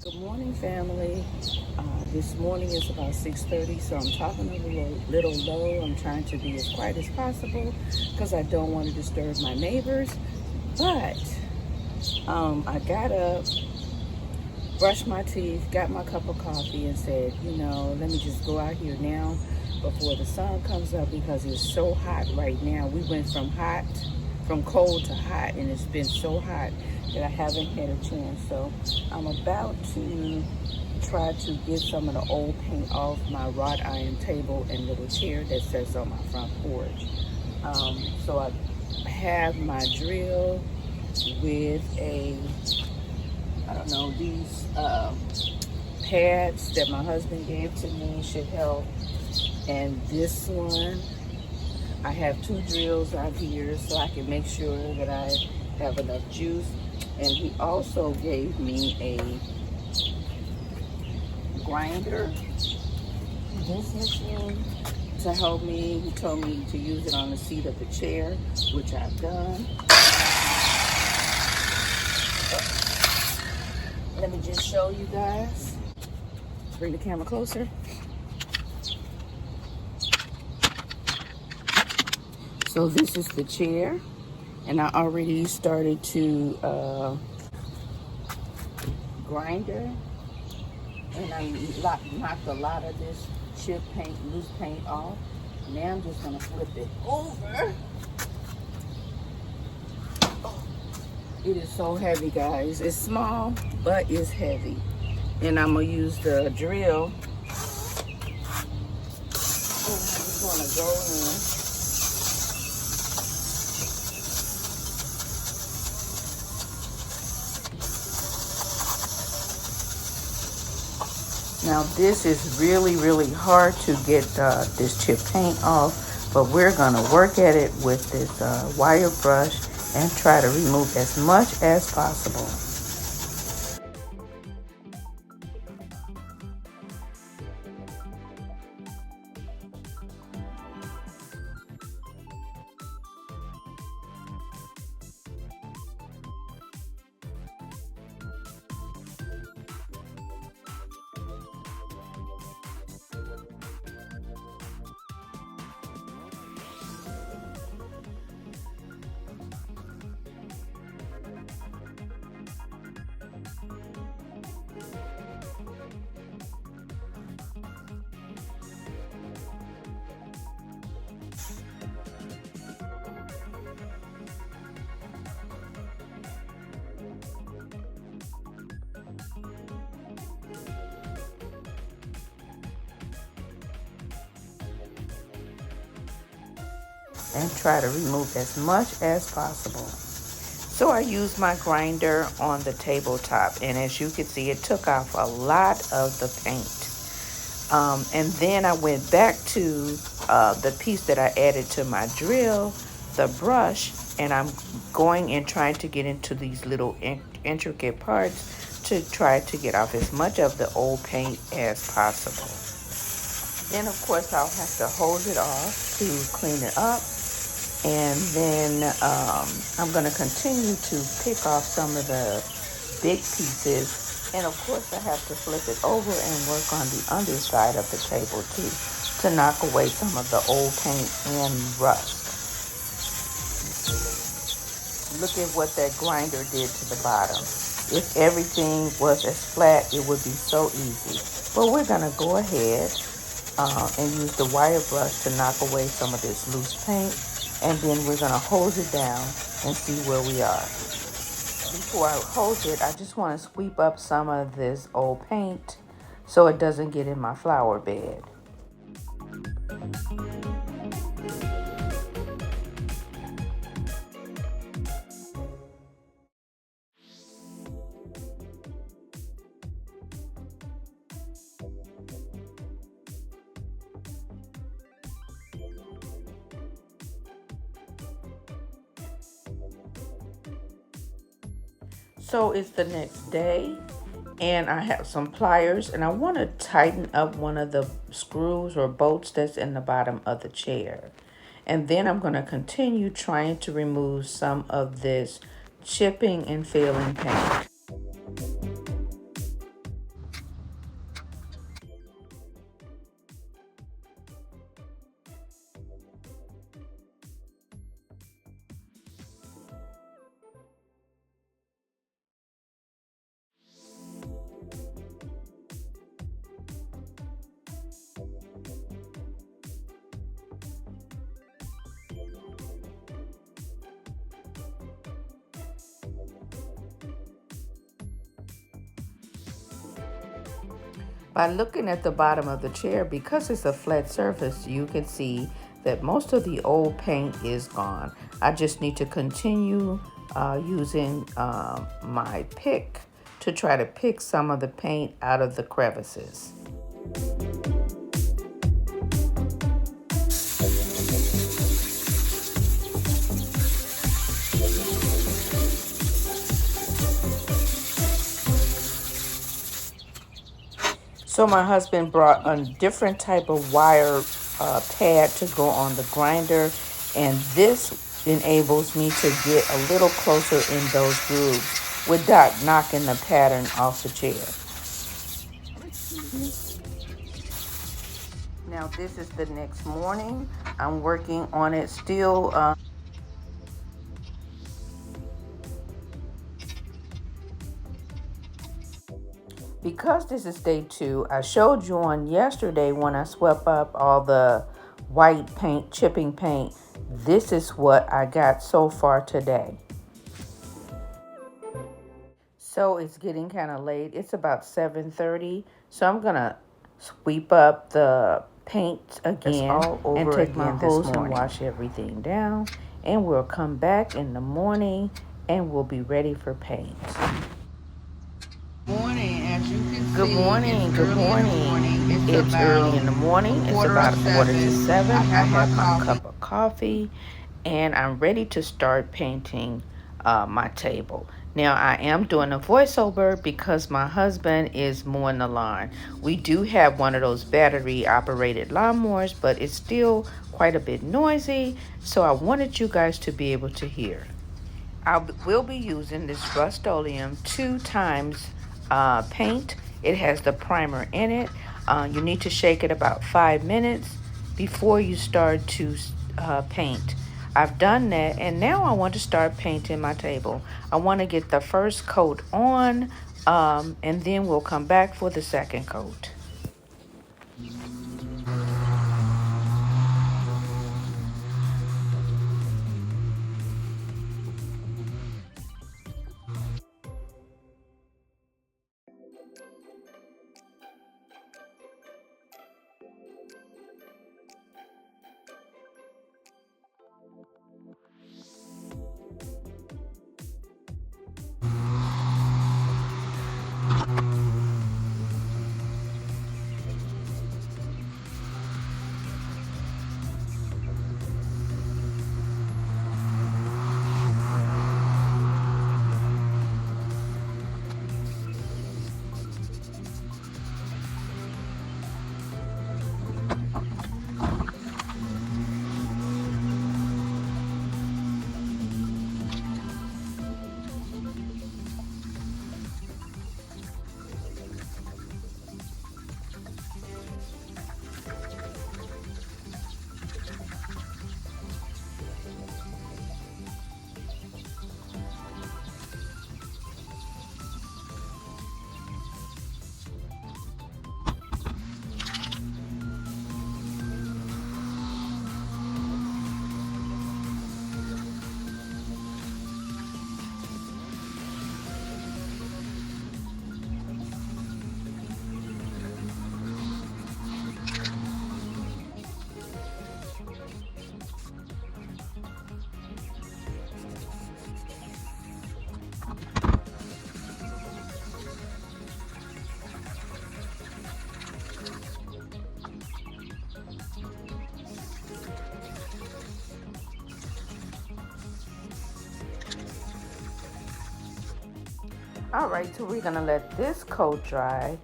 Good morning, family. This morning is about 6:30, so I'm talking a little low. I'm trying to be as quiet as possible because I don't want to disturb my neighbors. But I got up, brushed my teeth, got my cup of coffee, and said, let me just go out here now before the sun comes up because it's so hot right now. We went from cold to hot, and it's been so hot that I haven't had a chance. So I'm about to try to get some of the old paint off my wrought iron table and little chair that sits on my front porch. So I have my drill with these pads that my husband gave to me should help. And this one, I have two drills out here so I can make sure that I have enough juice. And he also gave me a grinder, this machine, to help me. He told me to use it on the seat of the chair, which I've done. Let me just show you guys. Bring the camera closer. So this is the chair, and I already started to grinder, and I knocked a lot of this chip paint, loose paint off. Now I'm just gonna flip it over. It is so heavy, guys. It's small, but it's heavy. And I'm gonna use the drill. And I'm just gonna go in. Now this is really, really hard to get this chip paint off, but we're gonna work at it with this wire brush and try to remove as much as possible. And try to remove as much as possible. So I used my grinder on the tabletop, and as you can see, it took off a lot of the paint. And then I went back to the piece that I added to my drill, the brush, and I'm going and trying to get into these little intricate parts to try to get off as much of the old paint as possible. Then, of course, I'll have to hose it off to clean it up. And then I'm going to continue to pick off some of the big pieces. And of course, I have to flip it over and work on the underside of the table too, to knock away some of the old paint and rust. Look at what that grinder did to the bottom. If everything was as flat, it would be so easy. But we're going to go ahead and use the wire brush to knock away some of this loose paint. And then we're going to hose it down and see where we are. Before I hose it, I just want to sweep up some of this old paint so it doesn't get in my flower bed. So it's the next day, and I have some pliers, and I want to tighten up one of the screws or bolts that's in the bottom of the chair. And then I'm going to continue trying to remove some of this chipping and failing paint. By looking at the bottom of the chair, because it's a flat surface, you can see that most of the old paint is gone. I just need to continue using my pick to try to pick some of the paint out of the crevices. So my husband brought a different type of wire pad to go on the grinder, and this enables me to get a little closer in those grooves without knocking the pattern off the chair. Now this is the next morning. I'm working on it still. Because this is day 2, I showed you on yesterday when I swept up all the white paint, chipping paint. This is what I got so far today. So it's getting kind of late. It's about 7:30. So I'm going to sweep up the paint again all over and take my hose and wash everything down. And we'll come back in the morning and we'll be ready for paint. Morning, as you can see. Good morning. It's early in the morning. It's about 6:45. I have my cup of coffee and I'm ready to start painting my table. Now I am doing a voiceover because my husband is mowing the lawn. We do have one of those battery operated lawnmowers, but it's still quite a bit noisy, so I wanted you guys to be able to hear. I will be using this Rust-Oleum 2 times paint. It has the primer in it. You need to shake it about 5 minutes before you start to paint. I've done that, and now I want to start painting my table. I want to get the first coat on, and then we'll come back for the second coat. All right, so we're gonna let this coat dry.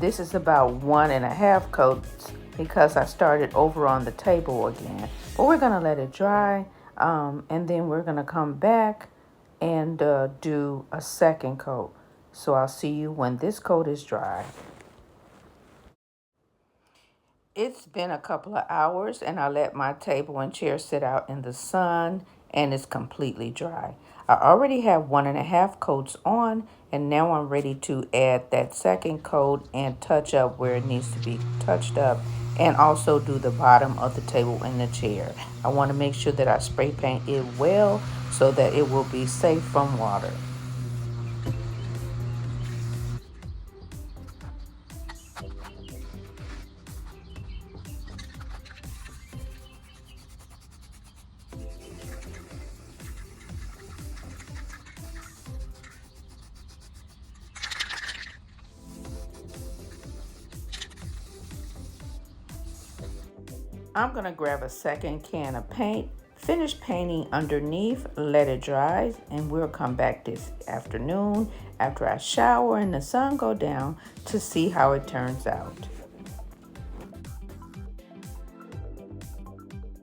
This is about 1.5 coats because I started over on the table again. But we're gonna let it dry, and then we're gonna come back and do a second coat. So I'll see you when this coat is dry. It's been a couple of hours and I let my table and chair sit out in the sun and it's completely dry. I already have 1.5 coats on and now I'm ready to add that second coat and touch up where it needs to be touched up and also do the bottom of the table and the chair. I want to make sure that I spray paint it well so that it will be safe from water. I'm gonna grab a second can of paint, finish painting underneath, let it dry, and we'll come back this afternoon after I shower and the sun go down to see how it turns out.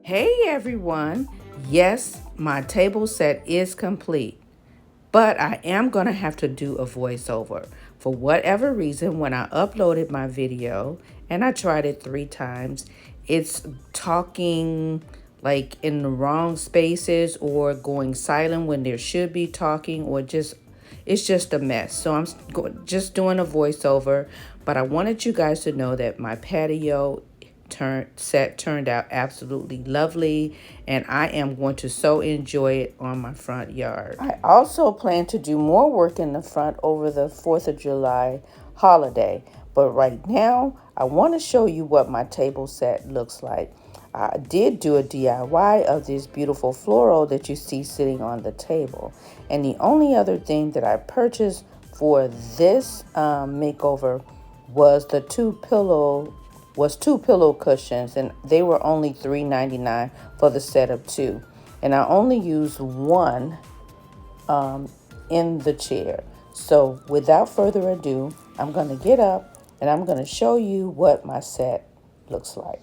Hey everyone! Yes, my table set is complete, but I am going to have to do a voiceover. For whatever reason, when I uploaded my video, and I tried it 3 times, it's talking like in the wrong spaces or going silent when there should be talking, or it's just a mess. So I'm just doing a voiceover, but I wanted you guys to know that my patio set turned out absolutely lovely, and I am going to so enjoy it on my front yard. I also plan to do more work in the front over the 4th of July holiday, but right now I want to show you what my table set looks like. I did do a DIY of this beautiful floral that you see sitting on the table, and the only other thing that I purchased for this makeover was two pillow cushions, and they were only $3.99 for the set of 2, and I only used one in the chair. So without further ado, I'm going to get up and I'm going to show you what my set looks like.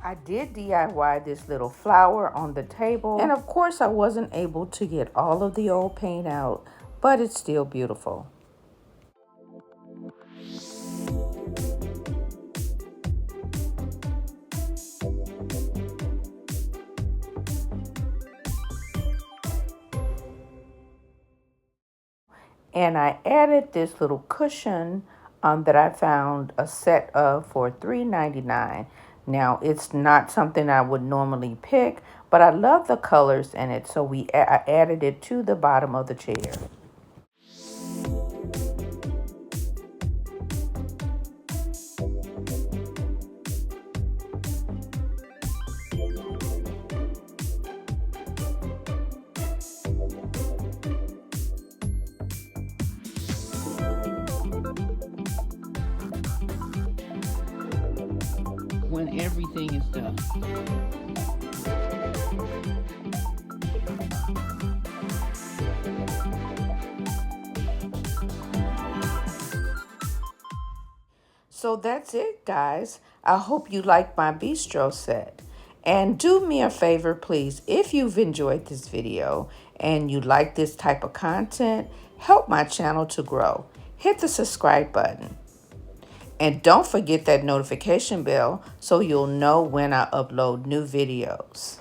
I did DIY this little flower on the table, and of course I wasn't able to get all of the old paint out, but it's still beautiful. And I added this little cushion that I found a set of for $3.99. Now, it's not something I would normally pick, but I love the colors in it, so I added it to the bottom of the chair. When everything is done. So that's it, guys. I hope you like my bistro set. And do me a favor, please, if you've enjoyed this video and you like this type of content, help my channel to grow. Hit the subscribe button. And don't forget that notification bell so you'll know when I upload new videos.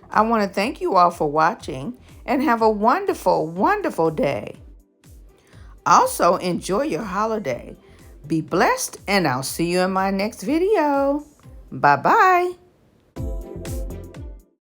I want to thank you all for watching and have a wonderful, wonderful day. Also, enjoy your holiday. Be blessed, and I'll see you in my next video. Bye-bye.